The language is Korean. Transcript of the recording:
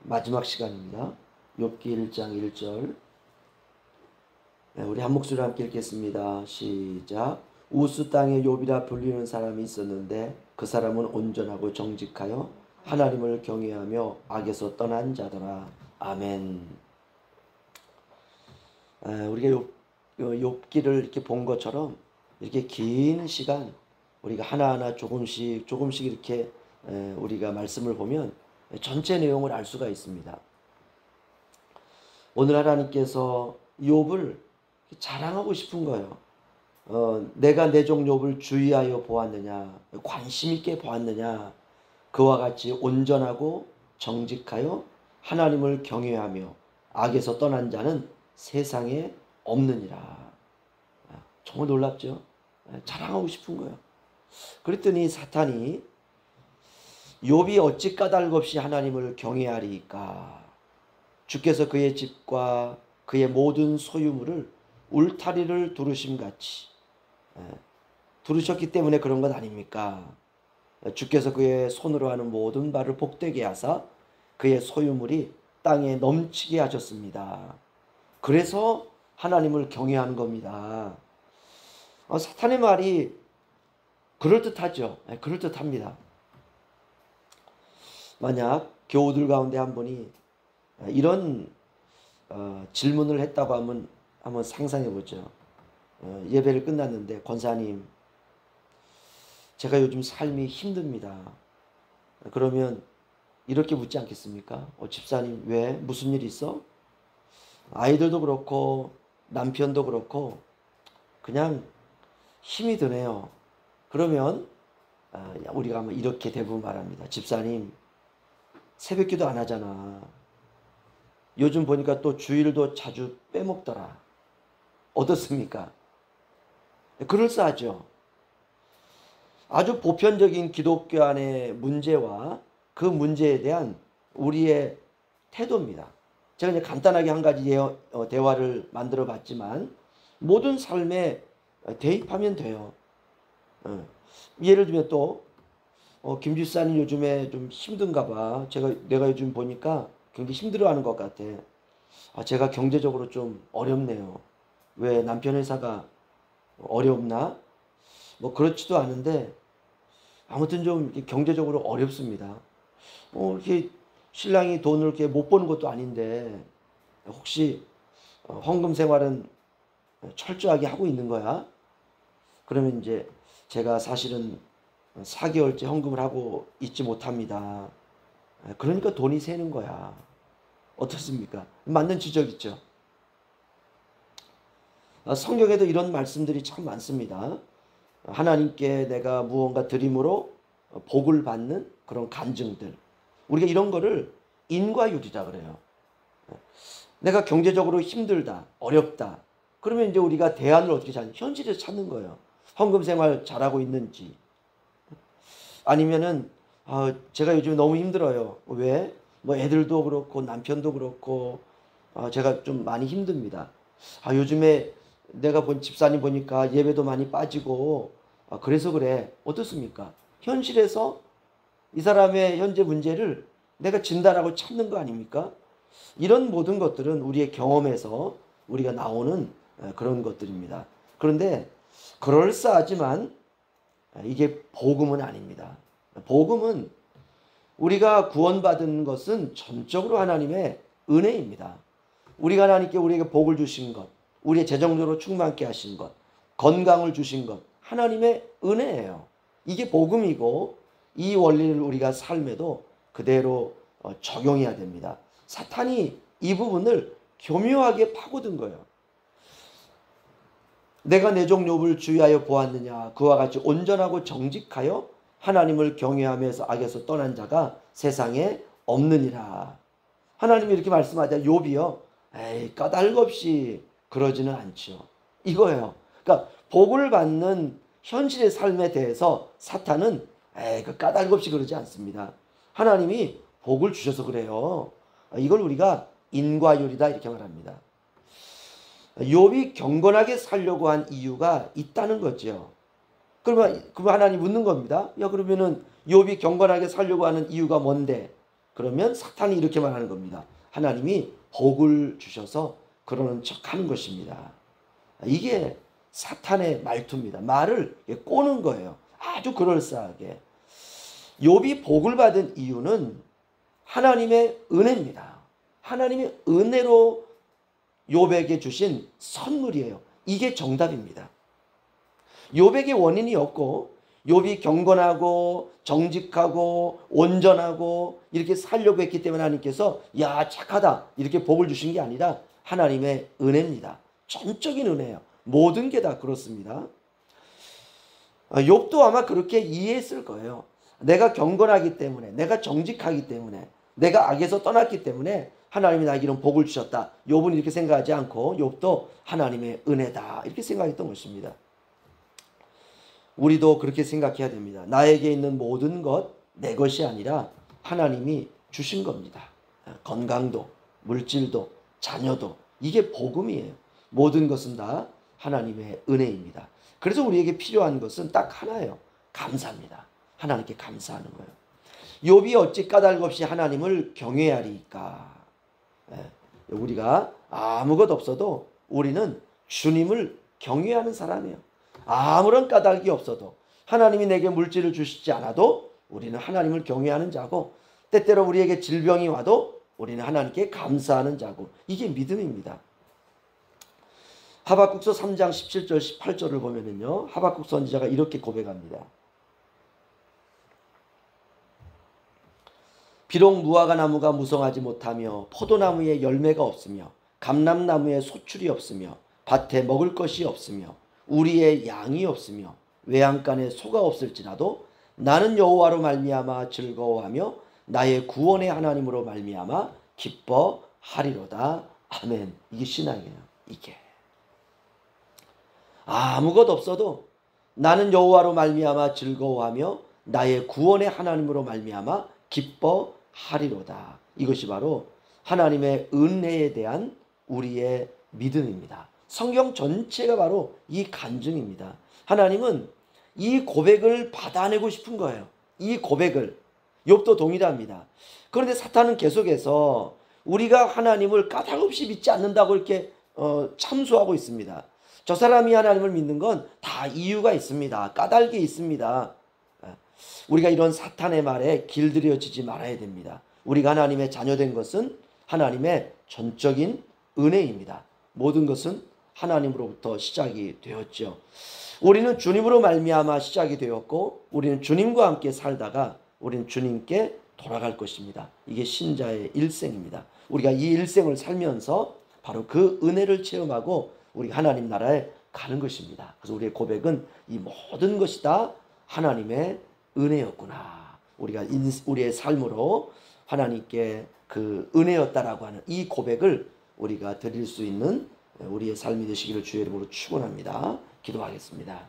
마지막 시간입니다. 욥기 1장 1절. 우리 한 목소리로 함께 읽겠습니다. 시작. 우스 땅에 욥이라 불리는 사람이 있었는데 그 사람은 온전하고 정직하여 하나님을 경외하며 악에서 떠난 자더라. 아멘. 우리가 욥기를 이렇게 본 것처럼 이렇게 긴 시간 우리가 하나하나 조금씩 이렇게 우리가 말씀을 보면 전체 내용을 알 수가 있습니다. 오늘 하나님께서 욥을 자랑하고 싶은 거예요. 내가 내 종 욥을 주의하여 보았느냐, 관심 있게 보았느냐, 그와 같이 온전하고 정직하여 하나님을 경외하며 악에서 떠난 자는 세상에 없느니라. 정말 놀랍죠? 자랑하고 싶은 거예요. 그랬더니 사탄이 욥이 어찌 까닭없이 하나님을 경외하리까? 주께서 그의 집과 그의 모든 소유물을 울타리를 두르심같이 두르셨기 때문에 그런 것 아닙니까? 주께서 그의 손으로 하는 모든 바를 복되게 하사 그의 소유물이 땅에 넘치게 하셨습니다. 그래서 하나님을 경외하는 겁니다. 사탄의 말이 그럴듯하죠. 그럴듯합니다. 만약 교우들 가운데 한 분이 이런 질문을 했다고 하면 한번 상상해 보죠. 예배를 끝났는데, 권사님, 제가 요즘 삶이 힘듭니다. 그러면 이렇게 묻지 않겠습니까? 집사님, 왜? 무슨 일 있어? 아이들도 그렇고 남편도 그렇고 그냥 힘이 드네요. 그러면 우리가 한번 이렇게 대부분 말합니다. 집사님, 새벽기도 안 하잖아. 요즘 보니까 또 주일도 자주 빼먹더라. 어떻습니까? 그럴싸하죠. 아주 보편적인 기독교 안의 문제와 그 문제에 대한 우리의 태도입니다. 제가 이제 간단하게 한 가지 대화를 만들어 봤지만 모든 삶에 대입하면 돼요. 예를 들면 또 김 집사님 요즘에 좀 힘든가 봐. 내가 요즘 보니까 굉장히 힘들어하는 것 같아. 제가 경제적으로 좀 어렵네요. 왜, 남편 회사가 어렵나? 뭐 그렇지도 않은데 아무튼 좀 경제적으로 어렵습니다. 이렇게 신랑이 돈을 이렇게 못 버는 것도 아닌데 혹시 헌금 생활은 철저하게 하고 있는 거야? 그러면 이제 제가 사실은 4개월째 헌금을 하고 있지 못합니다. 그러니까 돈이 새는 거야. 어떻습니까? 맞는 지적이죠. 성경에도 이런 말씀들이 참 많습니다. 하나님께 내가 무언가 드림으로 복을 받는 그런 간증들. 우리가 이런 거를 인과율이라 그래요. 내가 경제적으로 힘들다, 어렵다. 그러면 이제 우리가 대안을 어떻게 찾는? 현실에서 찾는 거예요. 헌금 생활 잘하고 있는지. 아니면은 제가 요즘 너무 힘들어요. 왜? 뭐 애들도 그렇고 남편도 그렇고 제가 좀 많이 힘듭니다. 요즘에 내가 본 집사님 보니까 예배도 많이 빠지고 그래서 그래. 어떻습니까? 현실에서 이 사람의 현재 문제를 내가 진단하고 찾는 거 아닙니까? 이런 모든 것들은 우리의 경험에서 우리가 나오는 그런 것들입니다. 그런데 그럴싸하지만 이게 복음은 아닙니다. 복음은 우리가 구원받은 것은 전적으로 하나님의 은혜입니다. 우리가 하나님께 우리에게 복을 주신 것, 우리의 재정적으로 충만케 하신 것, 건강을 주신 것, 하나님의 은혜예요. 이게 복음이고 이 원리를 우리가 삶에도 그대로 적용해야 됩니다. 사탄이 이 부분을 교묘하게 파고든 거예요. 내가 내 종 욥을 주의하여 보았느냐, 그와 같이 온전하고 정직하여 하나님을 경외하면서 악에서 떠난 자가 세상에 없느니라. 하나님이 이렇게 말씀하자 욥이요, 에이, 까닭없이 그러지는 않죠. 이거예요. 그러니까 복을 받는 현실의 삶에 대해서 사탄은 그 까닭없이 그러지 않습니다. 하나님이 복을 주셔서 그래요. 이걸 우리가 인과율이다 이렇게 말합니다. 욥이 경건하게 살려고 한 이유가 있다는 거죠. 그러면 하나님 묻는 겁니다. 그러면은 욥이 경건하게 살려고 하는 이유가 뭔데? 그러면 사탄이 이렇게 말하는 겁니다. 하나님이 복을 주셔서 그러는 척하는 것입니다. 이게 사탄의 말투입니다. 말을 꼬는 거예요. 아주 그럴싸하게. 욥이 복을 받은 이유는 하나님의 은혜입니다. 하나님의 은혜로 욥에게 주신 선물이에요. 이게 정답입니다. 욥에게 원인이 없고 욥이 경건하고 정직하고 온전하고 이렇게 살려고 했기 때문에 하나님께서 야 착하다 이렇게 복을 주신 게 아니라 하나님의 은혜입니다. 전적인 은혜예요. 모든 게 다 그렇습니다. 욥도 아마 그렇게 이해했을 거예요. 내가 경건하기 때문에, 내가 정직하기 때문에, 내가 악에서 떠났기 때문에 하나님이 나에게 이런 복을 주셨다. 욥은 이렇게 생각하지 않고 욥도 하나님의 은혜다 이렇게 생각했던 것입니다. 우리도 그렇게 생각해야 됩니다. 나에게 있는 모든 것 내 것이 아니라 하나님이 주신 겁니다. 건강도, 물질도, 자녀도 이게 복음이에요. 모든 것은 다 하나님의 은혜입니다. 그래서 우리에게 필요한 것은 딱 하나예요. 감사입니다. 하나님께 감사하는 거예요. 욥이 어찌 까닭 없이 하나님을 경외하리까? 우리가 아무것 없어도 우리는 주님을 경외하는 사람이에요. 아무런 까닭이 없어도 하나님이 내게 물질을 주시지 않아도 우리는 하나님을 경외하는 자고 때때로 우리에게 질병이 와도 우리는 하나님께 감사하는 자고 이게 믿음입니다. 하박국서 3장 17절 18절을 보면은요. 하박국 선지자가 이렇게 고백합니다. 비록 무화과 나무가 무성하지 못하며 포도나무에 열매가 없으며 감람나무에 소출이 없으며 밭에 먹을 것이 없으며 우리의 양이 없으며 외양간에 소가 없을지라도 나는 여호와로 말미암아 즐거워하며 나의 구원의 하나님으로 말미암아 기뻐하리로다. 아멘. 이게 신앙이에요. 이게 아무것 없어도 나는 여호와로 말미암아 즐거워하며 나의 구원의 하나님으로 말미암아 기뻐하리로다. 이것이 바로 하나님의 은혜에 대한 우리의 믿음입니다. 성경 전체가 바로 이 간증입니다. 하나님은 이 고백을 받아내고 싶은 거예요. 이 고백을. 욥도 동일합니다. 그런데 사탄은 계속해서 우리가 하나님을 까닭없이 믿지 않는다고 이렇게 참소하고 있습니다. 저 사람이 하나님을 믿는 건 다 이유가 있습니다. 까닭이 있습니다. 우리가 이런 사탄의 말에 길들여지지 말아야 됩니다. 우리가 하나님의 자녀된 것은 하나님의 전적인 은혜입니다. 모든 것은 하나님으로부터 시작이 되었죠. 우리는 주님으로 말미암아 시작이 되었고 우리는 주님과 함께 살다가 우리는 주님께 돌아갈 것입니다. 이게 신자의 일생입니다. 우리가 이 일생을 살면서 바로 그 은혜를 체험하고 우리 하나님 나라에 가는 것입니다. 그래서 우리의 고백은 이 모든 것이 다 하나님의 은혜였구나. 우리가 우리의 삶으로 하나님께 그 은혜였다라고 하는 이 고백을 우리가 드릴 수 있는 우리의 삶이 되시기를 주의 이름으로 축원합니다. 기도하겠습니다.